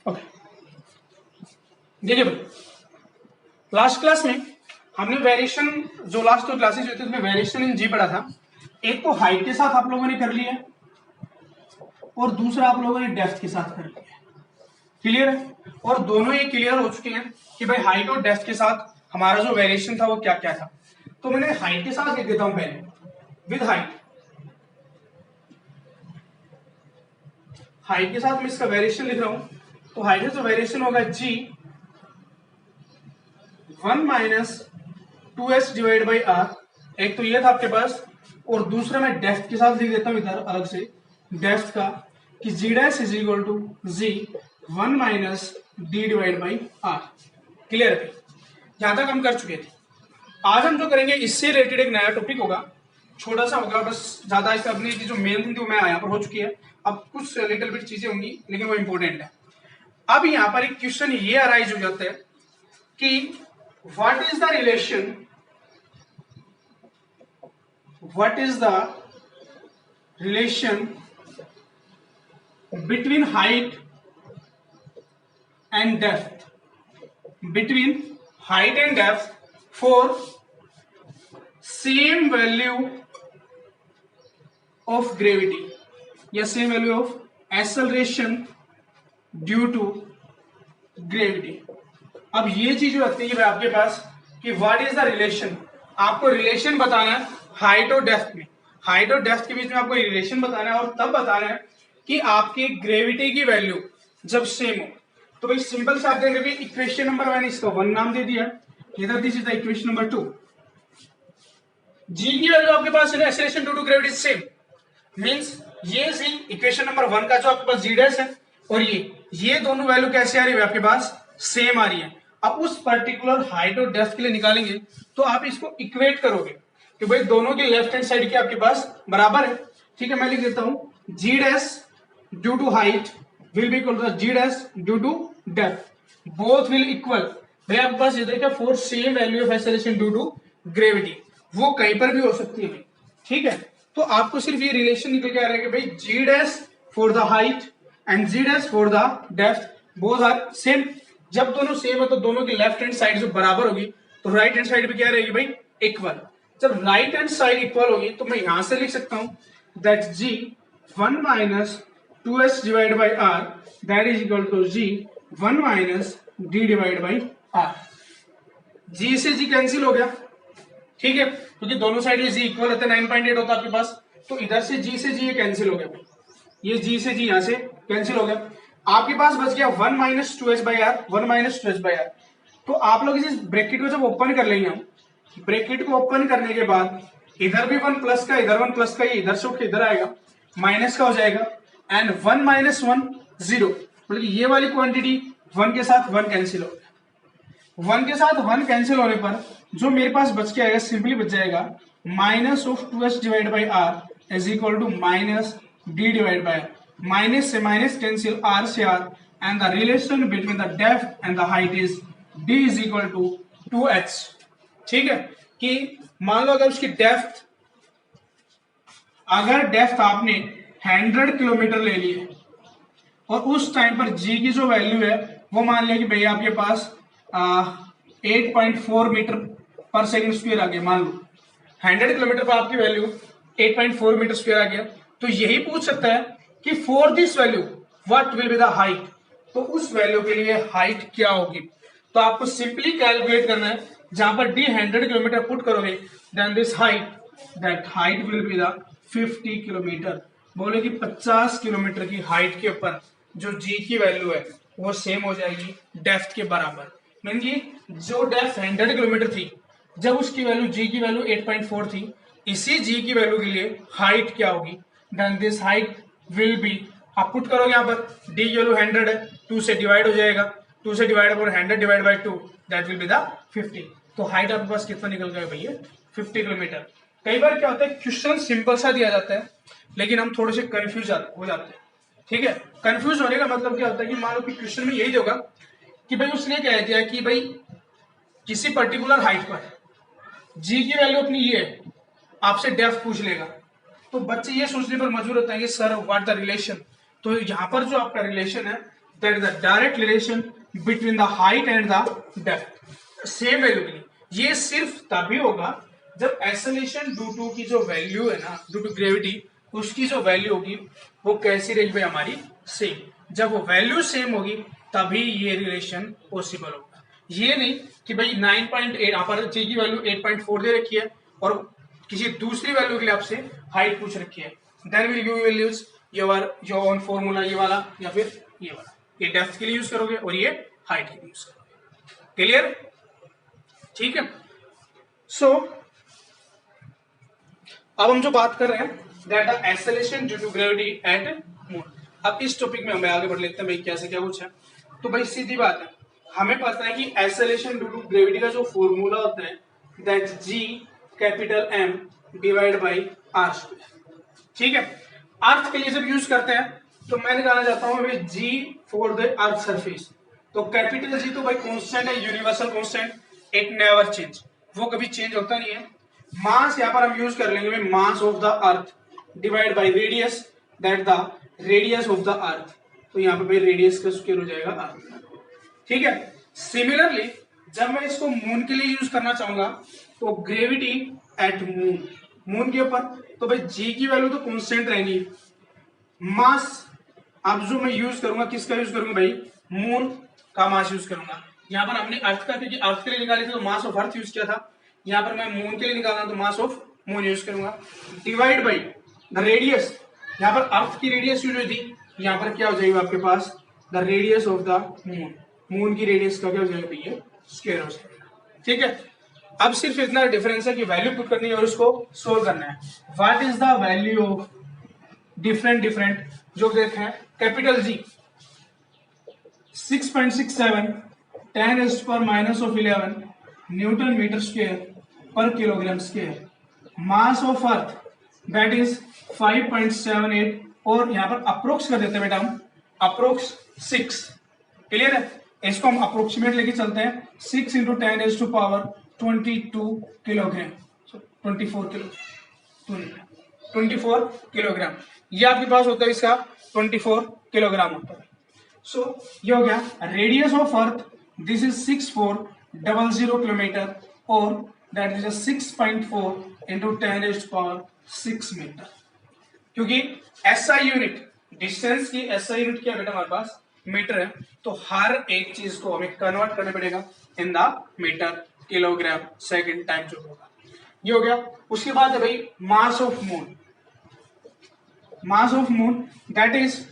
Okay, देखिए भाई, last class में हमने वेरिएशन, जो लास्ट 2 क्लासेस हुई थी उसमें वेरिएशन इन जी पढ़ा था। एक तो हाइट के साथ आप लोगों ने कर लिया और दूसरा आप लोगों ने डेप्थ के साथ कर लिया। क्लियर है? और दोनों ये क्लियर हो चुके हैं कि भाई हाइट और डेप्थ के साथ हमारा जो वेरिएशन था वो क्या क्या था। तो मैंने हाइट के साथ लिख देता हूं पहले, विद हाइट। हाइट के साथ मैं इसका वेरिएशन लिख रहा हूं, तो हाइट का जो वेरिएशन होगा जी 1 minus 2s divide by are. एक तो ये था आपके पास, और दूसरा मैं डेप्थ के साथ लिख देता हूं इधर अलग से, डेप्थ का कि g dash is equal to g 1 minus d divide by r. Clear है? यहां तक हम कर चुके थे। आज हम जो करेंगे इससे रिलेटेड एक नया टॉपिक होगा, छोटा सा होगा बस, ज्यादा इससे अपनी जो मेन थी वो मैं यहाँ पर हो चुकी है। अब कुछ लिटिल बिट चीजें होंगी लेकिन वो इंपॉर्टेंट है। अब यहाँ पर एक क्वेश्चन ये अराइज हो जाता है कि what is the relation, what is the relation between height and depth, between height and depth for same value of gravity या same value of acceleration due to gravity। अब ये चीज जो रखती है आपके पास कि व्हाट इज द रिलेशन, आपको रिलेशन बताना है हाइट और डेप्थ में, हाइट और डेप्थ के बीच में आपको रिलेशन बताना है और तब बताना है कि आपकी ग्रेविटी की वैल्यू जब सेम हो। तो भाई सिंपल से आप देख रहे इक्वेशन नंबर 1, इसका 1 नाम दे दिया, इधर this is the equation number 2। जी की वैल्यू आपके पास है acceleration due to gravity same, means ये जी इक्वेशन नंबर 1 का जो आपके पास जी डैश है और ये दोनों वैल्यू कैसे आ रही है आपके पास, सेम आ रही है। अब उस पर्टिकुलर हाइट और डेप्थ के लिए निकालेंगे तो आप इसको इक्वेट करोगे कि भाई दोनों के लेफ्ट हैंड साइड के आपके पास बराबर है। ठीक है, मैं लिख देता हूं g dash due to height will be equal to g dash due to depth, both will equal. भाई आपके पास ये देखिए for same value of acceleration due to gravity, वो कहीं पर भी हो सकती है भाई। ठीक है, तो आपको सिर्फ ये रिलेशन निकल के आ रहा है कि भाई g dash for the height and g dash for the depth both are same. जब दोनों सेम है तो दोनों की लेफ्ट हैंड साइड जो बराबर होगी तो राइट हैंड साइड भी क्या रहेगी भाई, इक्वल। जब राइट हैंड साइड इक्वल होगी तो मैं यहां से लिख सकता हूं that g 1 minus 2s divide by r that is equal to g 1 minus d divide by r. G से जी कैंसिल हो गया, ठीक है, क्योंकि दोनों साइड ये जी इक्वल होता है, 9.8 होता है आपके पास, तो इधर से जी ये कैंसिल हो गया भाई, ये जी से जी यहां से कैंसिल हो गया। आपके पास बच गया 1 minus 2s by r, 1 minus 2s by r. तो आप लोग इस ब्रैकेट को जब ओपन कर लेंगे, हम ब्रैकेट को ओपन करने के बाद इधर भी 1 प्लस का, इधर 1 प्लस का, ये इधर से उठ के इधर आएगा, माइनस का हो जाएगा, एंड 1 माइनस 1 0, मतलब ये वाली क्वांटिटी 1 के साथ 1 कैंसिल हो गया। 1 के साथ 1 कैंसिल होने पर जो मेरे पास बच के आएगा, सिंपली बच जाएगा minus of 2s divide by r is equal to minus d divide by r. Minus से माइनस कैंसिल, आर से r, and the relation between the depth and the height is d is equal to 2h। ठीक है, कि मान लो अगर उसकी depth, अगर depth आपने 100 किलोमीटर ले ली है और उस टाइम पर g की जो वैल्यू है वो मान लिया कि भैया आपके पास 8.4 मीटर पर सेकंड स्क्वायर आ गया, मान लो 100 किलोमीटर पर आपकी वैल्यू 8.4 मीटर स्क्वायर आ गया, तो यही पूछ सकता है कि for this value what will be the height, तो उस वैल्यू के लिए हाइट क्या होगी। तो आपको सिंपली कैलकुलेट करना है, जहां पर d 100 किलोमीटर पुट करोगे then this height, that height will be the 50 kilometre. बोले कि 50 किलोमीटर की हाइट के ऊपर जो g की वैल्यू है वो सेम हो जाएगी डेप्थ के बराबर। मीन की जो डेप्थ 100 किलोमीटर थी, जब उसकी वैल्यू g की वैल्यू 8.4 थी, इसी g की वैल्यू के लिए हाइट क्या होगी, then this height will be, आप पुट करोगे यहाँ पर d की वैल्यू 100 है, 2 से डिवाइड हो जाएगा, 2 से डिवाइड और 100 divide by 2 that will be the 50। तो हाइट आपके पास कितना निकल गया भैया, 50 किलोमीटर। कई बार क्या होता है क्वेश्चन सिंपल सा दिया जाता है लेकिन हम थोड़े से कंफ्यूज हो जाते हैं। ठीक है, कंफ्यूज होने का मतलब क्या होता है कि मान लो कि क्वेश्चन में यही होगा कि भाई उसने कह दिया कि भाई किसी पर्टिकुलर हाइट पर जी की वैल्यू अपनी ये है, आपसे डेप्थ पूछ लेगा, तो बच्चे ये सोचने पर मजबूर होते हैं कि सर व्हाट द रिलेशन। तो यहाँ पर जो आपका रिलेशन है that is the direct relation between the height and the depth. Same value के लिए ये सिर्फ तभी होगा जब एक्सेलरेशन ड्यू टू की जो वैल्यू है ना, ड्यू टू ग्रेविटी, उसकी जो वैल्यू होगी वो कैसी रहेगी भाई हमारी, सेम। जब वो वैल्यू सेम होगी तभी ये रिलेशन पॉसिबल होगा। ये नहीं कि भाई 9.8 यहाँ पर जी की वैल्यू 8.4 दे रखी है और किसी दूसरी वैल्यू के लिए आपसे हाइट पूछ रखी है, then will you will use your own formula, ये वाला या फिर ये वाला। ये डेप्थ के लिए यूज करोगे और ये हाइट के लिए यूज करोगे। क्लियर? ठीक है। सो अब हम जो बात कर रहे हैं that the acceleration due to gravity at moon. अब इस टॉपिक में हम आगे बढ़ लेते हैं भाई, कैसे क्या कुछ है। तो भाई सीधी बात है, हमें पता है कि एक्सेलरेशन ड्यू टू ग्रेविटी का जो फॉर्मूला होता है that g capital M divide by r square. ठीक है। अर्थ के लिए जब यूज करते हैं तो मैं निकालना चाहता हूं भाई जी फॉर द अर्थ सरफेस। तो कैपिटल जी तो भाई कांस्टेंट है, universal constant, it never change, वो कभी चेंज होता नहीं है। मास यहां पर हम यूज कर लेंगे mass of the earth divide by radius, that the radius of the earth. तो यहां पर भाई रेडियस का स्क्वायर हो जाएगा अर्थ। ठीक है। सिमिलरली जब मैं इसको मून के लिए यूज करना चाहूंगा तो ग्रेविटी एट मून, मून के ऊपर, तो भाई जी की वैल्यू तो कांस्टेंट रहेगी। मास अब जो मैं यूज करूंगा किसका यूज करूंगा भाई, मून का मास यूज करूंगा। यहां पर हमने अर्थ का, क्योंकि अर्थ के लिए निकाले थे तो मास ऑफ अर्थ यूज किया था, यहां पर मैं मून के लिए निकालना तो मास ऑफ मून यूज करूंगा, डिवाइड बाई द रेडियस। यहां पर अर्थ की रेडियस यूज हुई थी, यहां पर क्या हो जाएगा आपके पास, the radius of the moon, moon की रेडियस का क्या हो जाएगा भैया, स्क्वायर हो जाएगा। ठीक है। अब सिर्फ इतना डिफरेंस है कि वैल्यू पुट करनी है और उसको सोल्व करना है। What is the value of different जो देखे हैं, capital G 6.67 10⁻⁻11 newton metre square पर kilogram square. Mass of earth that is 5.78 और यहां पर अप्रोक्स कर देते हैं बेटा हम, अप्रोक्स 6। क्लियर है? इसको हम अप्रोक्सीमेट लेके चलते हैं, 6 इंटू 10⁻22 किलोग्राम, 24 किलोग्राम। ये आपके पास होता है इसका 24 किलोग्राम होता है। सो ये हो गया radius of earth, this is 6400 kilometre और दैट इज 6.4 इंटू 10⁻6 मीटर। क्योंकि एसआई यूनिट, डिस्टेंस की एसआई यूनिट क्या बेटा हमारे पास मीटर है, तो हर एक चीज को हमें कन्वर्ट करना पड़ेगा in the metre, kilogram, second time जो होगा। ये हो गया। उसके बाद है भाई mass of moon, mass of moon that is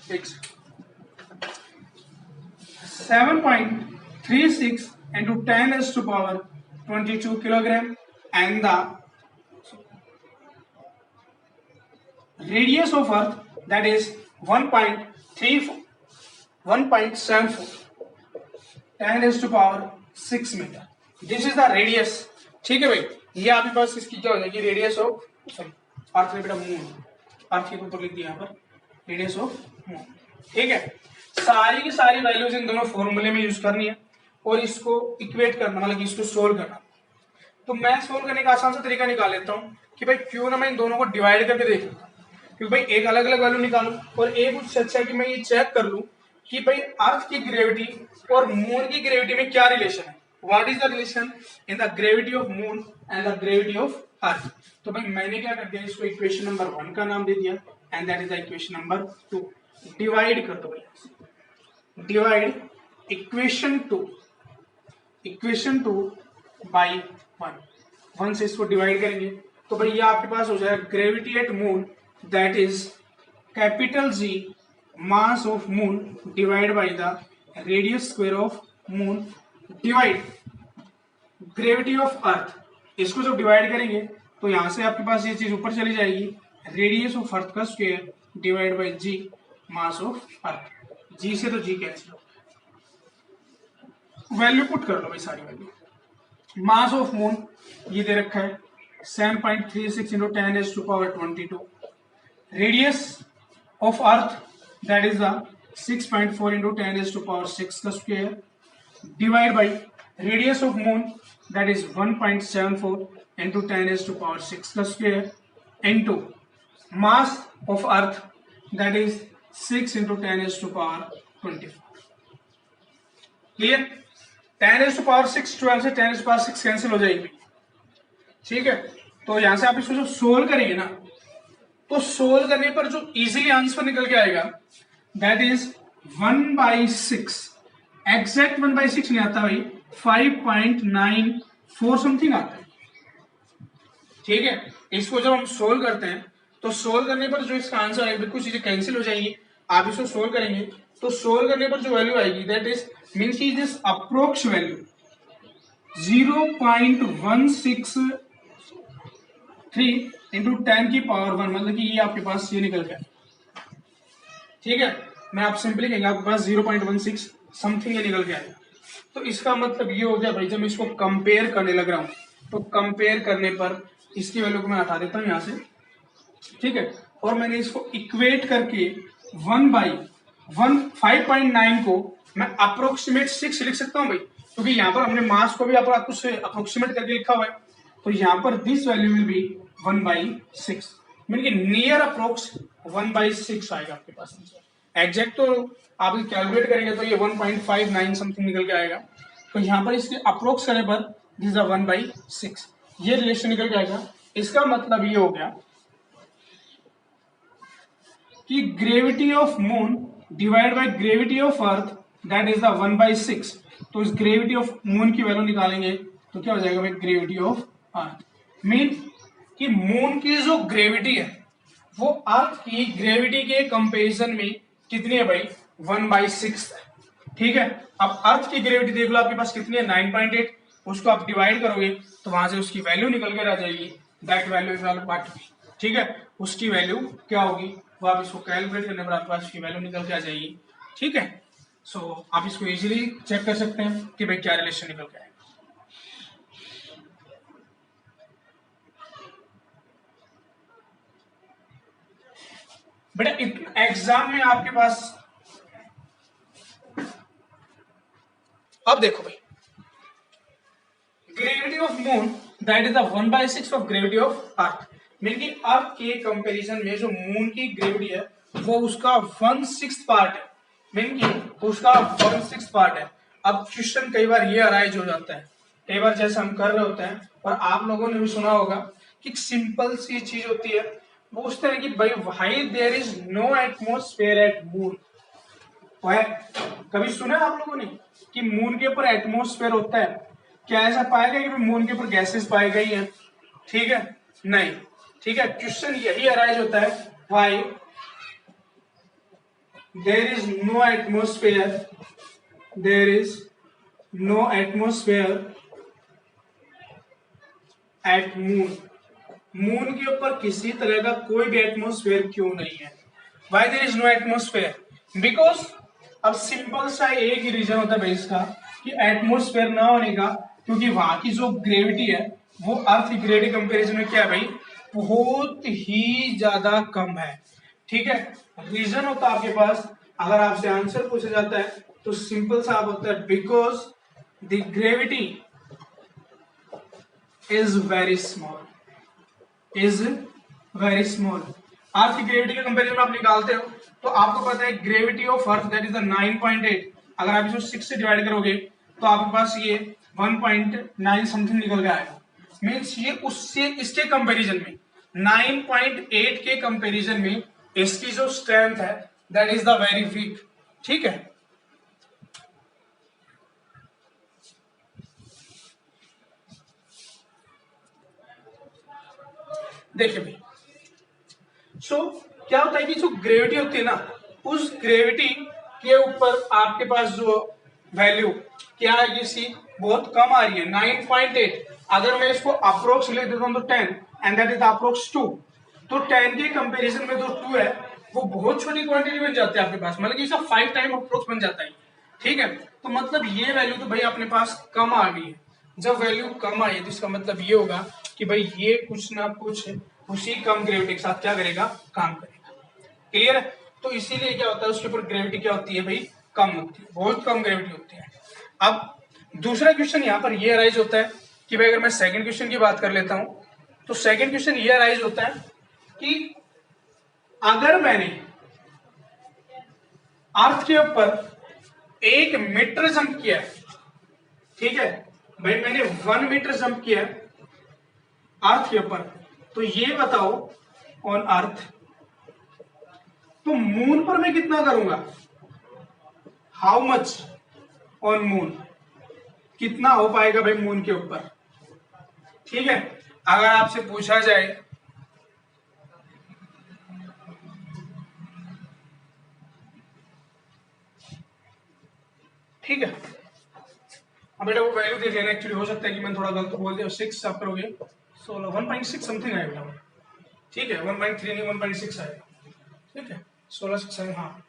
7.36 into 10⁻22 kilogram and the radius of earth that is 1.74 10⁻6 metre. This is the radius. ठीक है भाई, ये आपके पास इसकी क्या हो जाएगी, रेडियस ऑफ अर्थ बेटा मून, अर्थ के ऊपर लिख दिया यहाँ पर रेडियस ऑफ मून। ठीक है। सारी की सारी वैल्यूज इन दोनों फॉर्मूले में यूज करनी है और इसको इक्वेट करना, मतलब इसको सोल्व करना। तो मैं सोल्व करने का आसान सा तरीका निकाल लेता हूँ कि भाई क्यों ना मैं इन दोनों को डिवाइड करके देख लूँ, क्योंकि भाई एक अलग अलग वैल्यू निकालूं और एक उससे अच्छा है कि मैं ये चेक कर लूं कि भाई अर्थ की ग्रेविटी और मून की ग्रेविटी में क्या रिलेशन है, what is the relation in the gravity of moon and the gravity of earth. तो भाई मैंने क्या कर दिया, इसको इक्वेशन नंबर 1 का नाम दे दिया and that is the equation number 2। Divide कर दो भाई, डिवाइड इक्वेशन 2 बाई 1 से इसको डिवाइड करेंगे तो भाई ये आपके पास हो जाएगा gravity at moon that is capital G mass of moon divide by the radius square of moon divide gravity of earth. इसको जब डिवाइड करेंगे तो यहां से आपके पास ये चीज ऊपर चली जाएगी, रेडियस ऑफ अर्थ का square divide by g mass of earth. G से तो जी कैंसिल हो, वैल्यू पुट कर लो भाई सारी वैल्यू। मास ऑफ मून ये दे रखा है 7.36 into 10⁻22। Radius of earth that is the 6.4 into 10⁻6 का square divide by radius of moon that is 1.74 into 10⁻6 का square into mass of earth that is 6 into 10⁻24। Clear? 10⁶ 12 से 10⁶ कैंसिल हो जाएगी, ठीक है। तो यहां से आप इसको जो सोल्व करेंगे ना, तो सोल्व करने पर जो इजीली आंसर निकल के आएगा दैट इज 1/6। एग्जैक्ट 1/6 नहीं आता भाई, 5.94 समथिंग आता है, ठीक है। इसको जब हम सोल्व करते हैं तो सोल्व करने पर जो इसका आंसर आएगा, कुछ चीजें कैंसिल हो जाएंगी, आप इसको सोल्व करेंगे तो सोल्व करने पर जो वैल्यू आएगी दैट इज मीन्स की दिस अप्रोक्स वैल्यू 0.163 इंटू 10 की पावर 1, मतलब कि ये आपके पास ये निकल गया, ठीक है। मैं आप सिंपली कहेंगे आपके पास 0.16 समथिंग ये निकल के आएगा। तो इसका मतलब ये हो गया भाई, जब मैं इसको कंपेयर करने लग रहा हूं तो कंपेयर करने पर इसकी वैल्यू को मैं हटा देता हूं यहां से, ठीक है। और मैंने इसको इक्वेट करके 5.9 को मैं अप्रोक्सीमेट 6 लिख सकता हूं भाई, क्योंकि यहां पर हमने मास को भी अप्रोक्सीमेट करके लिखा हुआ है। तो यहां पर this value will be 1/6, mean कि नियर अप्रोक्स 1/6 आएगा आपके पास आंसर। एग्जैक्ट तो आप कैलकुलेट करेंगे तो ये 1.59 समथिंग निकल के आएगा। तो यहां पर इसके अप्रोक्स करने पर दिस इज 1/6, ये रिलेशन निकल के आएगा। इसका मतलब ये हो गया कि gravity of moon divide by gravity of earth that is the 1/6। तो इस ग्रेविटी ऑफ मून की वैल्यू निकालेंगे तो क्या हो जाएगा भाई, ग्रेविटी ऑफ अर्थ। मीन कि मून की जो ग्रेविटी है वो अर्थ की ग्रेविटी के कंपैरिजन में कितनी है भाई, 1/6 है, ठीक है। अब अर्थ की ग्रेविटी देख लो आपके पास कितनी है, 9.8। उसको आप डिवाइड करोगे तो वहां से उसकी वैल्यू निकल कर आ जाएगी, दैट वैल्यू इज व्हाट, ठीक है। उसकी वैल्यू क्या होगी वो आप इसको कैलकुलेट करने पर आपके पास उसकी वैल्यू निकल के आ जाएगी, ठीक है। सो आप इसको इजीली चेक कर सकते हैं कि भाई क्या रिलेशन निकल के आएगा। बेटा एग्जाम में आपके पास अब देखो भाई, gravity of moon that is the 1/6 of gravity of earth, mean की अर्थ के कंपैरिजन में जो मून की ग्रेविटी है वो उसका 1/6 पार्ट है, मीन की उसका 1/6 पार्ट है। अब क्वेश्चन कई बार ये अराइज हो जाता है, कई बार जैसे हम कर रहे होते हैं और आप लोगों ने भी सुना होगा कि सिंपल सी चीज होती है, वो उस तरह की भाई why there is no atmosphere at moon. कभी सुना आप लोगों ने कि मून के ऊपर एटमॉस्फेयर होता है? क्या ऐसा पाया गया कि मून के ऊपर गैसेस पाई गई हैं? ठीक है, नहीं, ठीक है। क्वेश्चन यही अराइज होता है, why there is no atmosphere, there is no atmosphere at moon. Moon के ऊपर किसी तरह का कोई भी एटमॉस्फेयर क्यों नहीं है? Why there is no atmosphere? Because अब सिंपल सा एक ही रीजन होता है भाई इसका कि एटमॉस्फेयर ना होने का, क्योंकि वहां की जो ग्रेविटी है वो अर्थ की ग्रेविटी कंपैरिजन में क्या है भाई, बहुत ही ज्यादा कम है, ठीक है। रीजन होता है आपके पास, अगर आपसे आंसर पूछा जाता है तो सिंपल सा होता है because the gravity is very small, is very small. Earth की ग्रेविटी के कंपैरिजन में आप निकालते हो तो आपको पता है gravity of earth that is the 9.8, अगर आप इसको 6 से डिवाइड करोगे तो आपके पास ये 1.9 समथिंग निकल के आएगा। मीन्स ये उससे इसके कंपैरिजन में 9.8 के कंपैरिजन में इसकी जो स्ट्रेंथ है that is the very weak, ठीक है। देखिए भाई, सो क्या होता है कि जो ग्रेविटी होती है ना, उस ग्रेविटी के ऊपर आपके पास जो वैल्यू क्या है, ये बहुत कम आ रही है 9.8। अगर मैं इसको अप्रोक्स ले देता हूं तो 10 एंड दैट इज अप्रोक्स 2, तो 10 के कंपैरिजन में जो 2 है वो बहुत छोटी क्वांटिटी बन जाती है आपके पास, मतलब इसका 5 टाइम अप्रोक्स बन जाता है, ठीक है। तो मतलब ये वैल्यू तो भाई अपने पास कम आ गई है। जब वैल्यू कम आई तो इसका मतलब ये होगा कि भाई ये कुछ ना कुछ उसी कम ग्रेविटी के साथ क्या करेगा, काम करेगा, क्लियर है। तो इसीलिए क्या होता है उसके ऊपर ग्रेविटी क्या होती है भाई, कम होती है, बहुत कम ग्रेविटी होती है। अब दूसरा क्वेश्चन यहाँ पर ये अराइज होता है कि भाई अगर मैं सेकंड क्वेश्चन की बात कर लेता हूं तो सेकंड क्वेश्चन ये अराइज होता है कि अगर मैंने अर्थ के ऊपर 1 मीटर जंप किया है, ठीक है भाई, मैंने 1 मीटर जंप किया है अर्थ के ऊपर, तो ये बताओ ऑन अर्थ, तो मून पर मैं कितना करूंगा, हाउ मच ऑन मून, कितना हो पाएगा भाई मून के ऊपर। ठीक है, अगर आपसे पूछा जाए ठीक है, अब बेटा वो वैल्यू देख लेना, एक्चुअली हो सकता है कि मैंने थोड़ा गलत बोल दिया, 6 आप करोगे 16 1.6 समथिंग आएगा, ठीक है 1.3 नहीं 1.6 आएगा, ठीक है 16 6 हाँ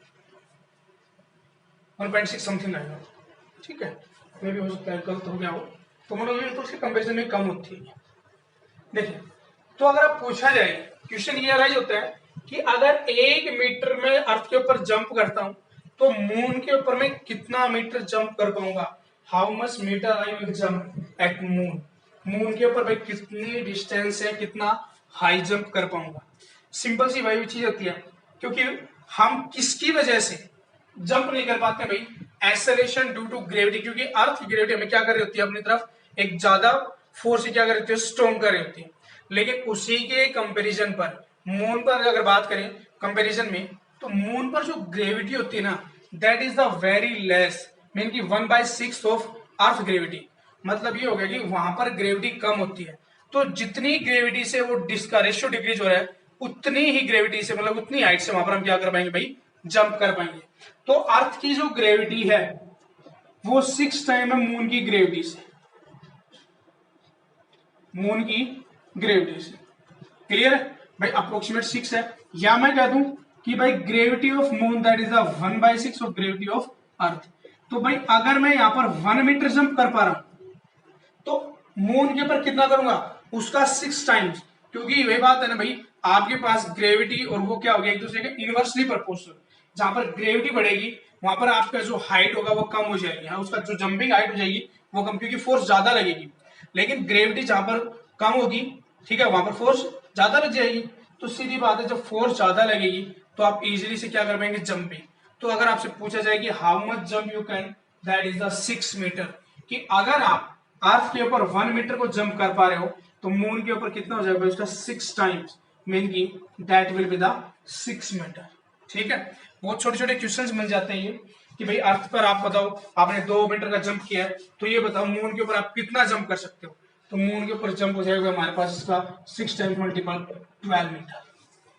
1.6 समथिंग आएगा, ठीक है, मे भी हो सकता है गलत हो गया हो, तो मतलब तो उसके कंपेरिजन में कम होती है। देखिए, तो अगर आप पूछा जाए, क्वेश्चन ये राइज होता है कि अगर 1 मीटर में अर्थ के ऊपर जंप करता हूं तो मून के ऊपर मैं कितना मीटर जंप कर पाऊंगा, how much metre I will jump at moon, moon के ऊपर भाई कितनी डिस्टेंस है, कितना हाई जंप कर पाऊंगा। सिंपल सी वही चीज होती है, क्योंकि हम किसकी वजह से जंप नहीं कर पाते भाई, एक्सेलरेशन ड्यू टू ग्रेविटी, क्योंकि अर्थ की ग्रेविटी हमें क्या कर रही होती है, अपनी तरफ एक ज्यादा फोर्स से क्या कर रही होती है, स्ट्रॉन्ग कर रही होती है। लेकिन उसी के कंपैरिजन पर मून पर अगर बात करें कंपैरिजन में, तो मून पर जो ग्रेविटी होती है ना, that is the very less, mean की 1/6 ऑफ अर्थ ग्रेविटी। मतलब ये हो गया कि वहां पर ग्रेविटी कम होती है, तो जितनी ग्रेविटी से वो का रेशियो डिक्रीज हो रहा है, उतनी ही ग्रेविटी से मतलब उतनी हाइट से वहां पर हम क्या कर पाएंगे भाई, जंप कर पाएंगे। तो अर्थ की जो ग्रेविटी है वो 6 टाइम है मून की ग्रेविटी से, मून की ग्रेविटी से, क्लियर है भाई, अप्रोक्सीमेट 6 है, या मैं कह दूं कि भाई gravity of moon that is the 1/6 of gravity of earth. तो भाई अगर मैं यहां पर 1 मीटर जंप कर पा रहा हूं, तो मून के ऊपर कितना करूंगा, उसका 6 टाइम्स, क्योंकि वही बात है ना भाई, आपके पास ग्रेविटी और वो क्या हो गया, एक दूसरे के इनवर्सली प्रोपोर्शनल, जहां पर ग्रेविटी बढ़ेगी वहां पर आपका जो हाइट होगा वो कम हो जाएगी, हाँ उसका जो जंपिंग हाइट हो जाएगी वो कम, क्योंकि फोर्स ज्यादा लगेगी। लेकिन ग्रेविटी जहां पर कम होगी, ठीक है, वहां पर फोर्स ज्यादा लग जाएगी, तो सीधी बात है जब फोर्स ज्यादा लगेगी तो आप इजीली से क्या कर पाएंगे, जंपिंग। तो अगर आपसे पूछा जाए कि how much jump you can, that is the 6 metre, कि अगर आप अर्थ के ऊपर 1 मीटर को जंप कर पा रहे हो तो मून के ऊपर कितना हो जाएगा उसका 6 टाइम्स, मीन की that will be the 6 metre. ठीक है, बहुत छोटे छोटे क्वेश्चंस मिल जाते हैं ये, कि भाई अर्थ पर आप बताओ आपने 2 मीटर का जंप किया है, तो ये बताओ मून के ऊपर आप कितना जंप कर सकते हो, तो मून के ऊपर जंप हो जाएगा हमारे पास इसका 6 टाइम्स मल्टीपल 12 मीटर।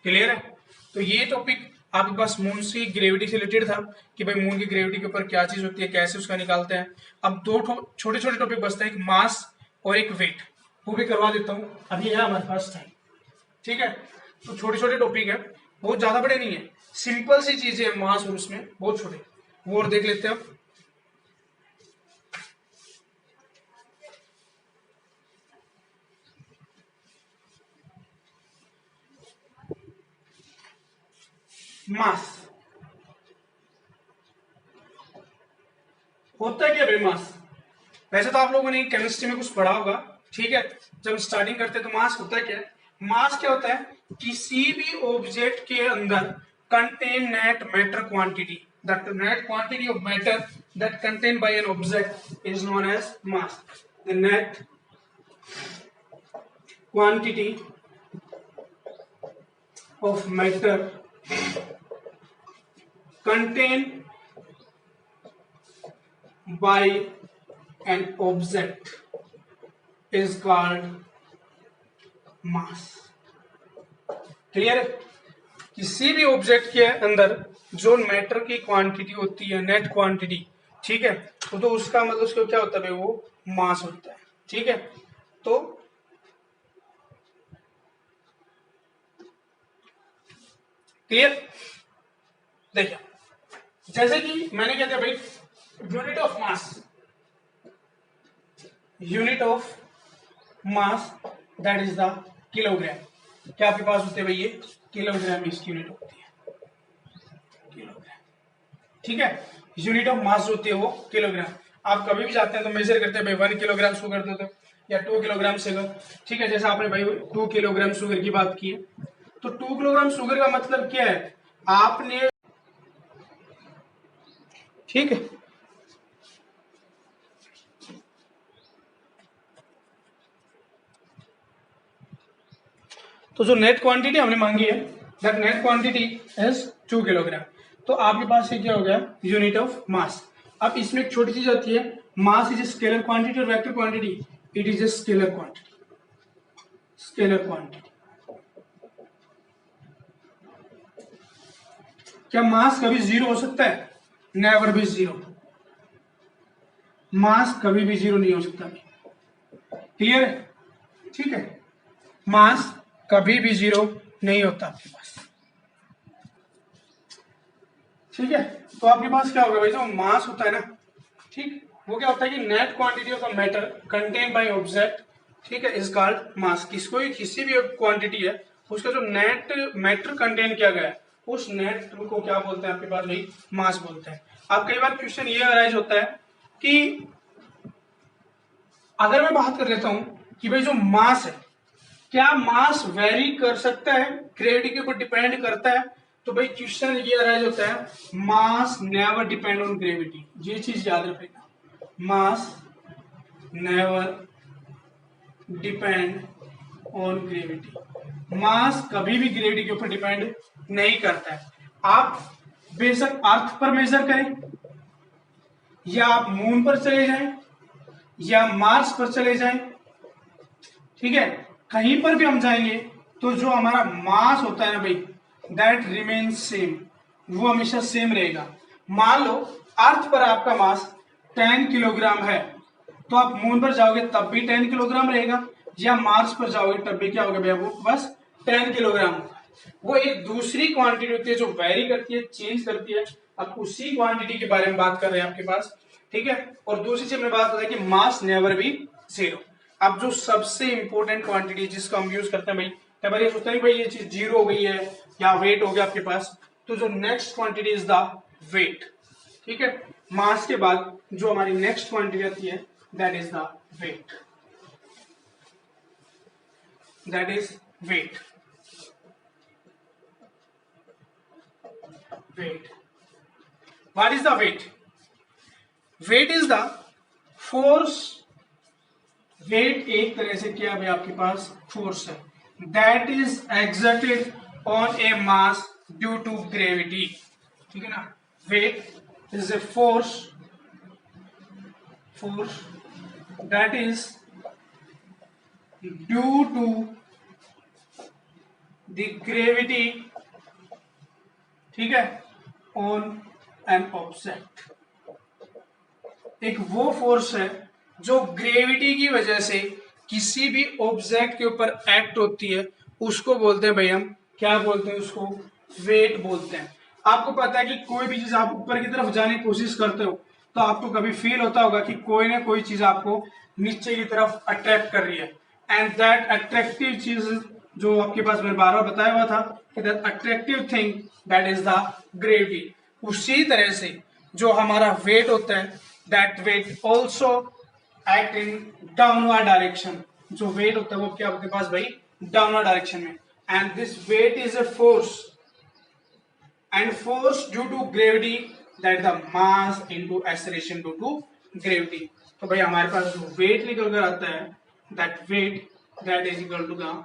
क्लियर है, तो ये टॉपिक आपके पास मून की ग्रेविटी से रिलेटेड था, कि भाई मून की ग्रेविटी के ऊपर क्या चीज होती है, कैसे उसका निकालते हैं। अब 2 छोटे छोटे टॉपिक बचते हैं, एक मास और एक वेट, वो भी करवा देता हूँ, अभी है हमारे पास टाइम। ठीक है, तो छोटे छोटे टॉपिक है, बहुत ज्यादा बड़े नहीं है, सिंपल सी चीजें हैं मास और उसमें बहुत छोटे, वो और देख लेते हैं अब। मास होता है क्या भाई मास, वैसे तो आप लोगों ने केमिस्ट्री में कुछ पढ़ा होगा, ठीक है, जब स्टार्टिंग करते हैं तो मास होता है क्या, मास क्या होता है, किसी भी ऑब्जेक्ट के अंदर contain net matter quantity, that net quantity of matter that contain by an object is known as mass, the net quantity of matter contain by an object is called mass। Clear है, किसी भी object के अंदर जो matter की quantity होती है, net quantity, ठीक है, तो उसका मतलब उसको क्या होता है, वो मास होता है। ठीक है, तो क्लियर, देखिए जैसे कि मैंने क्या दिया भाई, unit of mass, unit of mass that is the kilogram, क्या आपके पास होते हैं भाई, ये किलोग्राम इसकी यूनिट होती है, किलोग्राम। ठीक है, यूनिट ऑफ मास जो होती है वो किलोग्राम। आप कभी भी जाते हैं तो मेजर करते हैं भाई 1 किलोग्राम शुगर दे दो या 2 किलोग्राम शुगर, ठीक है, जैसे आपने भाई 2 किलोग्राम शुगर की बात की है, तो 2 किलोग्राम शुगर का मतलब क्या है, आपने, ठीक है, तो जो नेट क्वांटिटी हमने मांगी है that net quantity is 2 kilogram. तो आपके पास ये क्या हो गया, यूनिट ऑफ मास। अब इसमें एक छोटी चीज होती है, मास इज स्केलर क्वांटिटी और vector quantity, it is a scalar quantity. Scalar quantity, क्या मास कभी जीरो हो सकता है? नेवर बी जीरो, मास कभी भी जीरो नहीं हो सकता। क्लियर है? ठीक है, मास कभी भी जीरो नहीं होता आपके पास। ठीक है, तो आपके पास क्या होगा भाई, जो मास होता है ना, ठीक, वो क्या होता है कि net quantity of the matter contain by object, ठीक है, इज कॉल्ड मास। किसी भी क्वांटिटी है उसका जो नेट मैटर कंटेन किया गया है उस नेट को क्या बोलते हैं आपके पास भाई, मास बोलते हैं। अब कई बार क्वेश्चन ये अराइज होता है कि अगर मैं बात कर लेता हूं कि भाई जो मास है, क्या मास वेरी कर सकता है, ग्रेविटी के ऊपर डिपेंड करता है? तो भाई क्वेश्चन ये अराइज होता है, mass never depend on gravity. ये चीज याद रखिएगा, मास नेवर डिपेंड ऑन ग्रेविटी। मास कभी भी ग्रेविटी के ऊपर डिपेंड नहीं करता है। आप बेशक अर्थ पर मेजर करें, या आप मून पर चले जाएं, या मार्स पर चले जाएं, ठीक है, कहीं पर भी हम जाएंगे तो जो हमारा मास होता है ना भाई, दैट रिमेन सेम, वो हमेशा सेम रहेगा। मान लो अर्थ पर आपका मास 10 किलोग्राम है, तो आप मून पर जाओगे तब भी 10 किलोग्राम रहेगा, या मार्स पर जाओगे तब भी क्या होगा भैया, वो बस 10 किलोग्राम होगा। वो एक दूसरी क्वांटिटी होती है जो वेरी करती है, चेंज करती है। अब उसी क्वांटिटी के बारे में बात कर रहे हैं आपके पास, ठीक है। और दूसरी चीज में बात होता है कि मास नेवर बी जीरो। अब जो सबसे इंपॉर्टेंट क्वांटिटी जिसका हम यूज करते हैं भाई, कई बार ये सोचते हैं भाई ये चीज जीरो हो गई है या वेट हो गया आपके पास, तो जो next quantity is the weight, ठीक है। मास के बाद जो हमारी नेक्स्ट क्वांटिटी आती है that is the weight, that is weight. Weight, what is the weight? Weight is the force, weight एक तरह से क्या है आपके पास, फोर्स है, that is exerted on a mass due to gravity, ठीक है ना। Weight is a force, force that is due to the gravity, ठीक है, ऑन एन ऑब्जेक्ट। एक वो फोर्स है जो ग्रेविटी की वजह से किसी भी ऑब्जेक्ट के ऊपर एक्ट होती है, उसको बोलते हैं भाई हम क्या बोलते हैं, उसको वेट बोलते हैं। आपको पता है कि कोई भी चीज आप ऊपर की तरफ जाने की कोशिश करते हो तो आपको कभी फील होता होगा कि कोई ना कोई चीज आपको नीचे की तरफ अट्रैक्ट कर रही है, एंड दैट अट्रैक्टिव चीज जो आपके पास मैंने बार बार बताया हुआ था कि that attractive thing that is the gravity. उसी तरह से जो हमारा वेट होता है, that weight also act in downward direction. जो वेट होता है वो क्या आपके पास भाई, डाउनवर्ड डायरेक्शन में, and this weight is a force, and force due to gravity that the mass into acceleration due to gravity. तो भाई हमारे पास जो वेट निकल कर आता है, that weight that is equal to the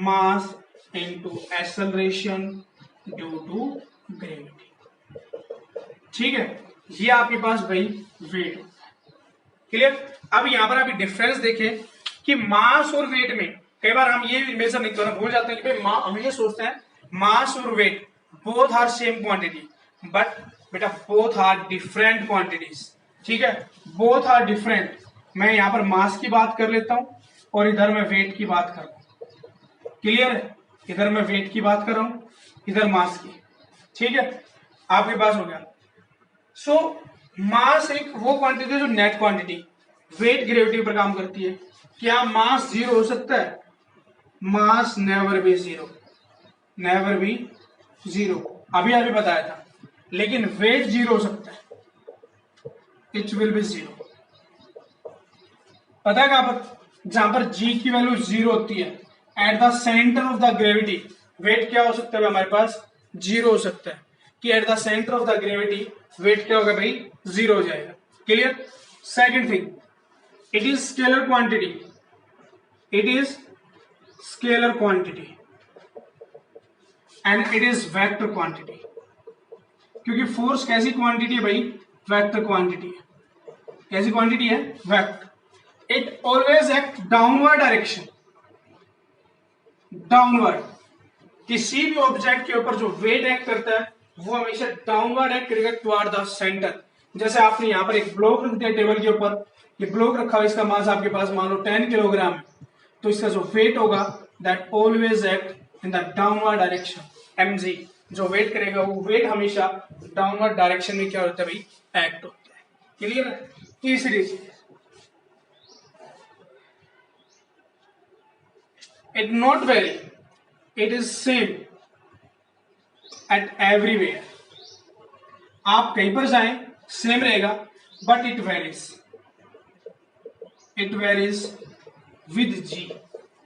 mass into acceleration due to gravity, ठीक है। ये आपके पास भाई वेट होता है, क्लियर। अब यहां पर अभी डिफरेंस देखें कि मास और वेट में कई बार हम ये मेजर नहीं करना भूल जाते हैं कि भाई हम ये सोचते हैं मास और weight both are same quantity, but बेटा बोथ आर डिफरेंट क्वांटिटीज, ठीक है, बोथ आर डिफरेंट। मैं यहां पर मास की बात कर लेता हूं और इधर मैं वेट की बात कर रहा हूं, क्लियर है। इधर मैं वेट की बात कर रहा हूं, इधर मास की, ठीक है, आपके पास हो गया। सो मास एक वो क्वांटिटी है जो नेट क्वांटिटी, वेट ग्रेविटी पर काम करती है। क्या मास जीरो हो सकता है? Mass never be zero, never be zero, अभी अभी बताया था। लेकिन वेट जीरो हो सकता है, इट विल बी जीरो। पता है कहां पर? जहां पर जी की वैल्यू जीरो होती है, at the centre of the gravity, weight क्या हो सकता है हमारे पास? जीरो हो सकता है, कि at the centre of the gravity weight क्या होगा भाई? जीरो हो जाएगा, clear. Second thing, it is scalar quantity, it is scalar quantity, and it is vector quantity, क्योंकि फोर्स कैसी क्वांटिटी है भाई, वेक्टर क्वांटिटी है। कैसी क्वांटिटी है, vector. It always act downward direction, downward. किसी भी ऑब्जेक्ट के ऊपर जो वेट एक्ट करता है वो हमेशा डाउनवर्ड एक्ट करेगा टुवर्ड द सेंटर। जैसे आपने यहाँ पर एक ब्लॉक रख दिया टेबल के ऊपर, ये ब्लॉक रखा हुआ, इसका मास आपके पास मान लो 10 किलोग्राम है, तो इसका जो वेट होगा that always act in the downward direction, mg। जो वेट करेगा वो वेट हमेशा डाउनवर्ड डायरेक्शन में क्या होता है भाई, एक्ट होता है। क्लियर है। तीसरी चीज, it not very, it is same at everywhere. आप कहीं पर जाएं सेम रहेगा, but it varies, it varies with g.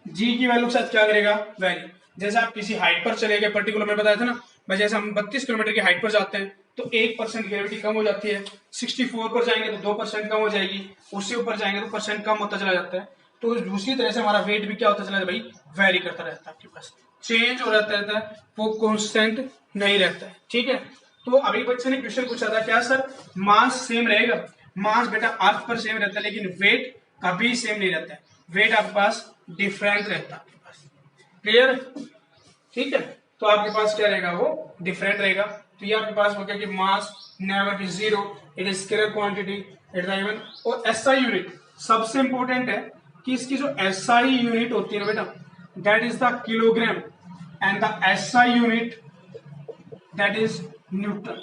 G की वैल्यू के साथ क्या करेगा, वेरी। जैसे आप किसी हाइट पर चले गए पर्टिकुलर, मैं बताया था ना भाई, जैसे हम 32 किलोमीटर की हाइट पर जाते हैं तो 1% ग्रेविटी कम हो जाती है, 64 पर जाएंगे तो 2% कम हो जाएगी, उससे ऊपर जाएंगे तो परसेंट कम होता चला जाता है। तो दूसरी तरह से हमारा वेट भी क्या होता चला जाता है भाई, वेरी करता रहता है, आपके पास चेंज हो रहता है, वो कॉन्स्टेंट नहीं रहता है। ठीक है। तो अभी बच्चे ने क्वेश्चन पूछा था क्या सर मास सेम रहेगा, मास बेटा अर्थ पर सेम रहता है लेकिन वेट कभी सेम नहीं रहता है, वेट आपके पास डिफरेंट रहता है आपके पास। क्लियर। ठीक है। तो आपके पास क्या रहेगा, वो डिफरेंट रहेगा। तो ये आपके पास हो गया कि mass never be zero, it is scalar quantity, it is even. और एसआई यूनिट सबसे इंपॉर्टेंट है कि इसकी जो एसआई यूनिट होती है ना बेटा, that is the kilogram, and the SI unit that is Newton,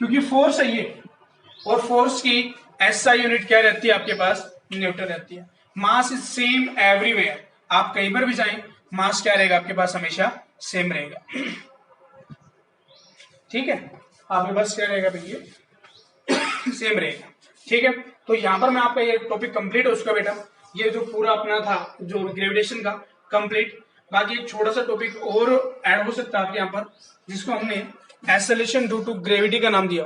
क्योंकि फोर्स है ये, और फोर्स की एसआई यूनिट क्या रहती है आपके पास, न्यूटन रहती है। मास इज सेम एवरीवेयर, आप कहीं पर भी जाएं मास क्या रहेगा आपके पास, हमेशा सेम रहेगा। ठीक है। आपके पास क्या रहेगा भैया, सेम रहेगा। ठीक है। तो यहां पर मैं आपका ये टॉपिक कंप्लीट हो चुका बेटा, ये जो पूरा अपना था जो ग्रेविटेशन का कंप्लीट। बाकी एक छोटा सा टॉपिक और ऐड हो सकता है आपके यहाँ पर, जिसको हमने एक्सेलरेशन ड्यू टू ग्रेविटी का नाम दिया।